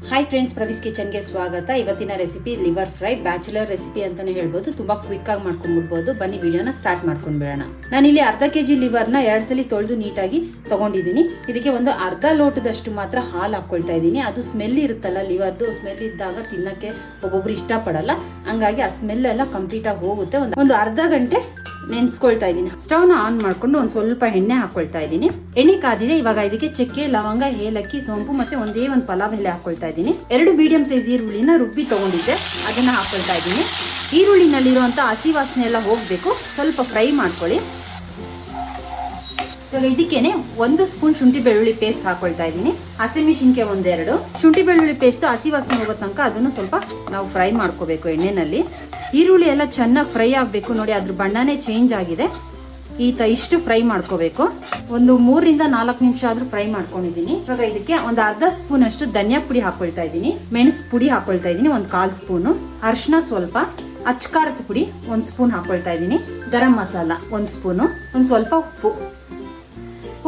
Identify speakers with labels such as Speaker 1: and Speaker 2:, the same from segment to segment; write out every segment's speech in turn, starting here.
Speaker 1: Hi friends, ಪ್ರವೀಸ್ ಕಿಚನ್ಗೆ ಸ್ವಾಗತ. ಇವತ್ತಿನ recipe liver fry, bachelor recipe ಅಂತಾನೆ ಹೇಳ್ಬೋದು. ತುಂಬಾ ಕ್ವಿಕ್ ಆಗಿ ಮಾಡ್ಕೊಂಡ್ಬಿಡ್ಬೋದು. ಬನ್ನಿ ವಿಡಿಯೋನ ಸ್ಟಾರ್ಟ್ ಮಾಡ್ಕೊಂಡ್ಬಿಡೋಣ. ನಾನಿಲ್ಲಿ ಅರ್ಧ ಕೆಜಿ ಲಿವರ್ನ 2 ಸಲ ತೊಳೆದು ನೀಟಾಗಿ ತಗೊಂಡಿದ್ದೀನಿ. ಇದಕ್ಕೆ ಒಂದು ಅರ್ಧ ಲೋಟದಷ್ಟು ಮಾತ್ರ ಹಾಲು ಹಾಕೊಳ್ತಾ ಇದ್ದೀನಿ. ಅದು ಸ್ಮೆಲ್ ಇರುತ್ತಲ್ಲ, ಲಿವರ್ದು ಸ್ಮೆಲ್ ಇದ್ದಾಗ ತಿನ್ನಕ್ಕೆ ಒಬ್ಬೊಬ್ರು ಇಷ್ಟಪಡಲ್ಲ. ಹಂಗಾಗಿ ಆ ಸ್ಮೆಲ್ ಎಲ್ಲ ಕಂಪ್ಲೀಟ್ ಆಗಿ ಹೋಗುತ್ತೆ. ಒಂದು ಅರ್ಧ ಗಂಟೆ ನೆನ್ಸ್ಕೊಳ್ತಾ ಇದ್ದೀನಿ. ಸ್ಟವ್ ನ ಆನ್ ಮಾಡ್ಕೊಂಡು ಒಂದ್ ಸ್ವಲ್ಪ ಎಣ್ಣೆ ಹಾಕೊಳ್ತಾ ಇದ್ದೀನಿ. ಎಣ್ಣೆ ಕಾದಿದೆ. ಇವಾಗ ಇದಕ್ಕೆ ಚಕ್ಕೆ, ಲವಂಗ, ಏಲಕ್ಕಿ, ಸೋಂಪು ಮತ್ತೆ ಒಂದೇ ಒಂದು ಪಲಾವ್ ಎಲೆ ಹಾಕೊಳ್ತಾ ಇದ್ದೀನಿ. 2 ಮೀಡಿಯಂ ಸೈಜ್ ಈರುಳ್ಳಿನ ರುಬ್ಬಿ ತಗೊಂಡಿದ್ದೆ, ಅದನ್ನ ಹಾಕೊಳ್ತಾ ಇದ್ದೀನಿ. ಈರುಳ್ಳಿನಲ್ಲಿರುವಂತ ಹಸಿ ವಾಸನೆ ಎಲ್ಲ ಹೋಗ್ಬೇಕು. ಸ್ವಲ್ಪ ಫ್ರೈ ಮಾಡ್ಕೊಳ್ಳಿ. ಇವಾಗ ಇದಕ್ಕೇನೆ 1 ಸ್ಪೂನ್ ಶುಂಠಿ ಬೆಳ್ಳುಳ್ಳಿ ಪೇಸ್ಟ್ ಹಾಕೊಳ್ತಾ ಇದ್ದೀನಿ. ಹಸಿಮೆಣಸಿನಕಾಯಿ 1-2. ಶುಂಠಿ ಬೆಳ್ಳುಳ್ಳಿ ಪೇಸ್ಟ್ ಹಸಿ ವಾಸನೆ ಹೋಗೋ ತನಕ ಅದನ್ನು ಸ್ವಲ್ಪ ನಾವು ಫ್ರೈ ಮಾಡ್ಕೋಬೇಕು ಎಣ್ಣೆನಲ್ಲಿ. ಈರುಳ್ಳಿ ಎಲ್ಲ ಚೆನ್ನಾಗಿ ಫ್ರೈ ಆಗಬೇಕು. ನೋಡಿ, ಅದ್ರ ಬಣ್ಣನೇ ಚೇಂಜ್ ಆಗಿದೆ. ಇಷ್ಟು ಫ್ರೈ ಮಾಡ್ಕೋಬೇಕು. ಒಂದು 3-4 ನಿಮಿಷ ಆದ್ರೂ ಫ್ರೈ ಮಾಡ್ಕೊಂಡಿದ್ದೀನಿ. ಇವಾಗ ಇದಕ್ಕೆ ಒಂದು ಅರ್ಧ ಸ್ಪೂನ್ ಅಷ್ಟು ಧನಿಯಾ ಪುಡಿ ಹಾಕೊಳ್ತಾ ಇದ್ದೀನಿ. ಮೆಣಸು ಪುಡಿ ಹಾಕೊಳ್ತಾ ಇದ್ದೀನಿ 1/4 ಸ್ಪೂನು. ಅರಿಶಿನ ಸ್ವಲ್ಪ, ಅಚ್ಕಾರದ ಪುಡಿ 1 ಸ್ಪೂನ್ ಹಾಕೊಳ್ತಾ ಇದ್ದೀನಿ. ಗರಂ ಮಸಾಲ 1 ಸ್ಪೂನು, ಒಂದು ಸ್ವಲ್ಪ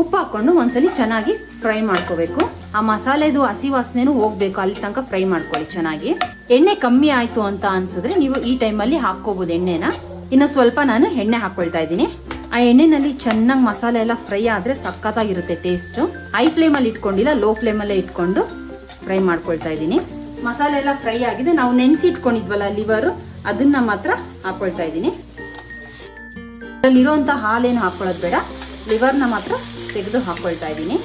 Speaker 1: ಉಪ್ಪು ಹಾಕೊಂಡು ಒಂದ್ಸಲಿ ಚೆನ್ನಾಗಿ ಫ್ರೈ ಮಾಡ್ಕೋಬೇಕು. ಆ ಮಸಾಲೆದು ಹಸಿ ವಾಸನೆನೂ ಹೋಗ್ಬೇಕು, ಅಲ್ಲಿ ತನಕ ಫ್ರೈ ಮಾಡ್ಕೊಳ್ಳಿ ಚೆನ್ನಾಗಿ. ಎಣ್ಣೆ ಕಮ್ಮಿ ಆಯ್ತು ಅಂತ ಅನ್ಸಿದ್ರೆ ನೀವು ಈ ಟೈಮಲ್ಲಿ ಹಾಕೋಬಹುದು ಎಣ್ಣೆನ. ಇನ್ನು ಸ್ವಲ್ಪ ನಾನು ಎಣ್ಣೆ ಹಾಕೊಳ್ತಾ ಇದ್ದೀನಿ. ಆ ಎಣ್ಣೆನಲ್ಲಿ ಚೆನ್ನಾಗಿ ಮಸಾಲೆ ಎಲ್ಲ ಫ್ರೈ ಆದ್ರೆ ಸಖತ್ತಾಗಿರುತ್ತೆ ಟೇಸ್ಟ್. ಹೈ ಫ್ಲೇಮಲ್ಲಿ ಇಟ್ಕೊಂಡಿಲ್ಲ, ಲೋ ಫ್ಲೇಮಲ್ಲೇ ಇಟ್ಕೊಂಡು ಫ್ರೈ ಮಾಡ್ಕೊಳ್ತಾ ಇದ್ದೀನಿ. ಮಸಾಲೆ ಎಲ್ಲ ಫ್ರೈ ಆಗಿದೆ. ನಾವು ನೆನೆಸಿ ಇಟ್ಕೊಂಡಿದ್ವಲ್ಲ ಲಿವರ್, ಅದನ್ನ ಮಾತ್ರ ಹಾಕೊಳ್ತಾ ಇದ್ದೀನಿ. ಅದರಲ್ಲಿರುವಂತ ಹಾಲೇನು ಹಾಕೊಳ್ಳೋದು ಬೇಡ, ಲಿವರ್ನ ಮಾತ್ರ ತೆಗೆದು ಹಾಕೊಳ್ತಾ ಇದ್ದೀನಿ.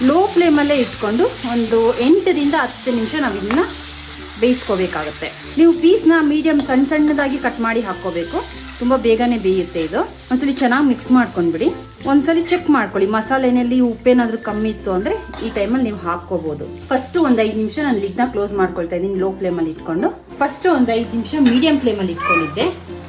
Speaker 1: ಲೋ ಫ್ಲೇಮಲ್ಲೇ ಇಟ್ಕೊಂಡು ಒಂದು 8-10 ನಿಮಿಷ ನಾವು ಇದನ್ನ ಬೇಯಿಸ್ಕೋಬೇಕಾಗುತ್ತೆ. ನೀವು ಪೀಸ್ನ ಮೀಡಿಯಂ ಸಣ್ಣದಾಗಿ ಕಟ್ ಮಾಡಿ ಹಾಕೋಬೇಕು. ತುಂಬಾ ಬೇಗನೆ ಬೇಯುತ್ತೆ ಇದು. ಒಂದ್ಸಲಿ ಚೆನ್ನಾಗಿ ಮಿಕ್ಸ್ ಮಾಡ್ಕೊಂಡ್ಬಿಡಿ. ಒಂದ್ಸಲಿ ಚೆಕ್ ಮಾಡ್ಕೊಳ್ಳಿ, ಮಸಾಲೆನಲ್ಲಿ ಉಪ್ಪೇನಾದ್ರೂ ಕಮ್ಮಿ ಇತ್ತು ಅಂದ್ರೆ ಈ ಟೈಮಲ್ಲಿ ನೀವು ಹಾಕೋಬಹುದು. ಫಸ್ಟ್ ಒಂದು 5 ನಿಮಿಷ ನಾನು ಲಿಡ್ನ ಕ್ಲೋಸ್ ಮಾಡ್ಕೊಳ್ತಾ ಇದ್ದೀನಿ ಲೋ ಫ್ಲೇಮಲ್ಲಿ ಇಟ್ಕೊಂಡು. ಫಸ್ಟ್ ಒಂದು 5 ನಿಮಿಷ ಮೀಡಿಯಂ ಫ್ಲೇಮಲ್ಲಿ ಇಟ್ಕೊಂಡಿದ್ದೆ.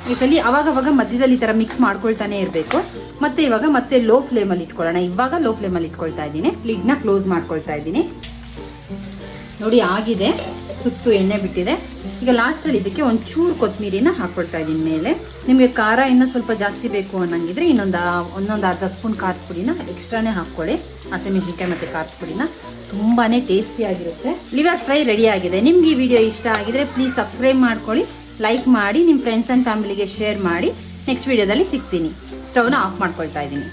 Speaker 1: ಈ ಸಲ ಅವಾಗ ಮಧ್ಯದಲ್ಲಿ ಈ ತರ ಮಿಕ್ಸ್ ಮಾಡ್ಕೊಳ್ತಾನೆ ಇರಬೇಕು. ಮತ್ತೆ ಲೋ ಫ್ಲೇಮಲ್ಲಿ ಇಟ್ಕೊಳ್ಳೋಣ. ಇವಾಗ ಲೋ ಫ್ಲೇಮಲ್ಲಿ ಇಟ್ಕೊಳ್ತಾ ಇದ್ದೀನಿ. ಲಿಡ್ನ ಕ್ಲೋಸ್ ಮಾಡ್ಕೊಳ್ತಾ ಇದ್ದೀನಿ. ನೋಡಿ, ಆಗಿದೆ, ಸುತ್ತು ಎಣ್ಣೆ ಬಿಟ್ಟಿದೆ. ಈಗ ಲಾಸ್ಟ್ ಅಲ್ಲಿ ಇದಕ್ಕೆ ಒಂಚೂರು ಕೊತ್ತಂಬರಿನ ಹಾಕೊಳ್ತಾ ಇದ್ದೀನಿ ಮೇಲೆ. ನಿಮಗೆ ಖಾರ ಇನ್ನೂ ಸ್ವಲ್ಪ ಜಾಸ್ತಿ ಬೇಕು ಅನ್ನಂಗಿದ್ರೆ ಒಂದೊಂದು ಅರ್ಧ ಸ್ಪೂನ್ ಖಾರದ ಪುಡಿನ ಎಕ್ಸ್ಟ್ರಾನೇ ಹಾಕೊಳ್ಳಿ. ಹಸಿಮೆಣಸಿನಕಾಯಿ ಮತ್ತೆ ಖಾರದ ಪುಡಿನ. ತುಂಬಾನೇ ಟೇಸ್ಟಿ ಆಗಿರುತ್ತೆ. ಲಿವರ್ ಫ್ರೈ ರೆಡಿ ಆಗಿದೆ. ನಿಮ್ಗೆ ಈ ವಿಡಿಯೋ ಇಷ್ಟ ಆಗಿದ್ರೆ ಪ್ಲೀಸ್ ಸಬ್ಸ್ಕ್ರೈಬ್ ಮಾಡ್ಕೊಳ್ಳಿ, ಲೈಕ್ ಮಾಡಿ, ನಿಮ್ಮ ಫ್ರೆಂಡ್ಸ್ ಅಂಡ್ ಫ್ಯಾಮಿಲಿಗೆ ಶೇರ್ ಮಾಡಿ. ನೆಕ್ಸ್ಟ್ ವಿಡಿಯೋದಲ್ಲಿ ಸಿಗ್ತೀನಿ. ಸ್ಟವ್ನ ಆಫ್ ಮಾಡ್ಕೊಳ್ತಾ ಇದ್ದೀನಿ.